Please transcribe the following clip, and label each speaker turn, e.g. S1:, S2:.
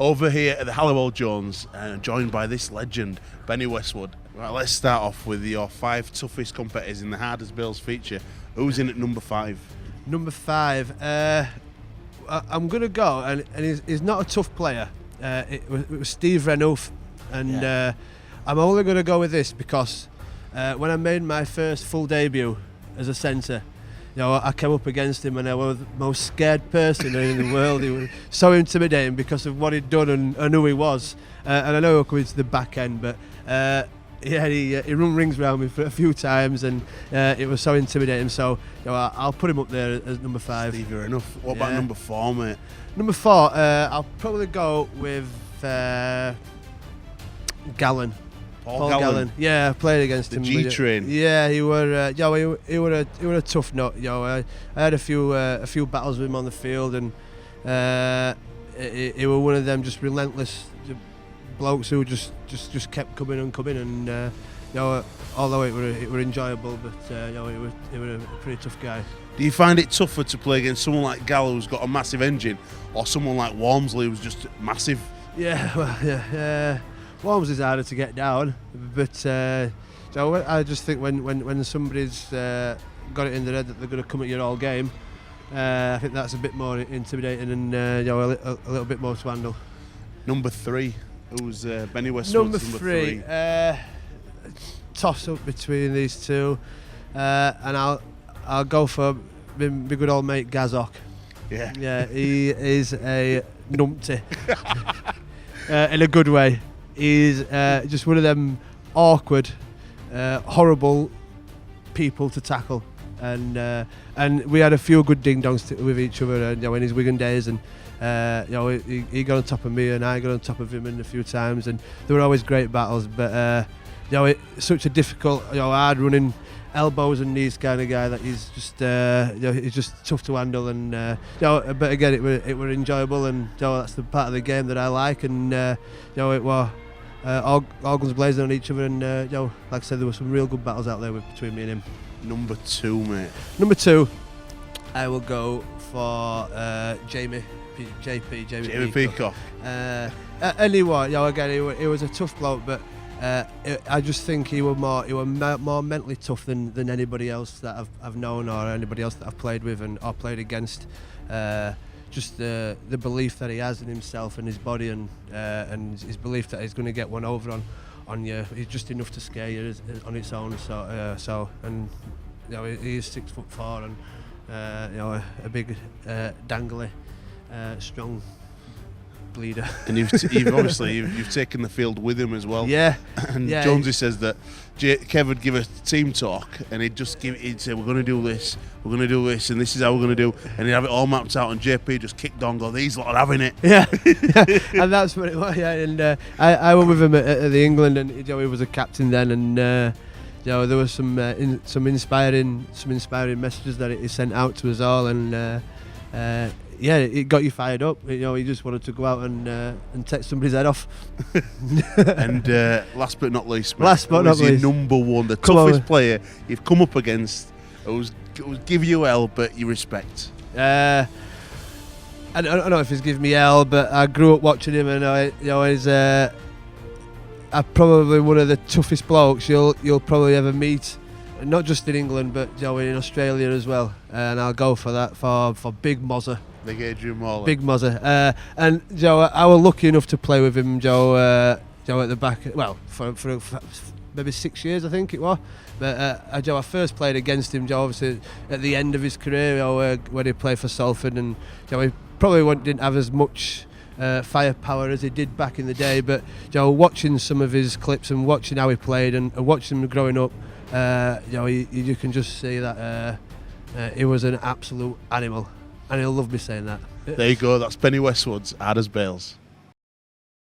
S1: over here at the Halliwell Jones, joined by this legend, Benny Westwood. Right, let's start off with your 5 toughest competitors in the Hardest Bales feature. Who's in at number 5?
S2: Number 5, I'm going to go, and he's not a tough player. It was Steve Reynolds, and I'm only going to go with this because when I made my first full debut as a centre, I came up against him and I was the most scared person in the world. He was so intimidating because of what he'd done and who he was. And I know he'll come into the back end, but he run rings around me for a few times, and it was so intimidating. So I'll put him up there as number 5.
S1: Steve, you're enough. What about number 4, mate?
S2: Number 4, I'll probably go with Gallen.
S1: Paul Gallen.
S2: Yeah, I played against him.
S1: G-Train.
S2: Yeah, he were he were a tough nut. I had a few battles with him on the field, and he were one of them just relentless blokes who just kept coming, and although it were enjoyable, but he were a pretty tough guy.
S1: Do you find it tougher to play against someone like Gallo who's got a massive engine, or someone like Walmsley who's just massive?
S2: Yeah, well, yeah. Worms is harder to get down, but I just think when somebody's got it in their head that they're going to come at you all game, I think that's a bit more intimidating and a little bit more to handle.
S1: Number 3, who's Benny Westwood?
S2: Number 3, toss up between these two, and I'll go for my good old mate Gazok. Yeah, he is a numpty in a good way. He's just one of them awkward, horrible people to tackle, and we had a few good ding dongs with each other, in his Wigan days, and he got on top of me and I got on top of him a few times, and there were always great battles. But it's such a difficult, hard running, elbows and knees kind of guy that he's just he's just tough to handle, and but again it were enjoyable, and that's the part of the game that I like, and it was all guns blazing on each other, and like I said, there were some real good battles out there between me and him.
S1: Number 2, mate.
S2: Number 2, I will go for Jamie Peacock. Anyway, again, he was a tough bloke, but I just think he were more mentally tough than anybody else that I've known, or anybody else that I've played with or played against. Just the belief that he has in himself and his body, and his belief that he's going to get one over on you. He's just enough to scare you on its own. So he is 6'4" and a big dangly, strong bleeder. And you've
S1: obviously you've taken the field with him as well.
S2: Yeah.
S1: And Jonesy says that Kev would give a team talk, and he'd say, we're going to do this, and this is how we're going to do, and he'd have it all mapped out, and JP just kicked on, go, these lot are having it.
S2: Yeah. And that's what it was. Yeah. And I went with him at the England, and he was a captain then, and there was some inspiring messages that he sent out to us all, and it got you fired up. You just wanted to go out and take somebody's head off.
S1: And last but not least, mate, your number 1, the toughest player you've come up against, who's give you hell but you respect?
S2: I don't know if he's giving me hell, but I grew up watching him, and he's probably one of the toughest blokes you'll probably ever meet. Not just in England, but in Australia as well. And I'll go for that for Big Mozza.
S1: Big Adrian Morley.
S2: Big Mozza. And I was lucky enough to play with him, at the back. Well, for maybe 6 years, I think it was. But I first played against him, obviously at the end of his career, when he played for Salford, and he probably didn't have as much firepower as he did back in the day. But watching some of his clips and watching how he played and watching him growing up, you can just see that he was an absolute animal, and he'll love me saying that.
S1: There you go. That's Benny Westwood's Hardest Bales.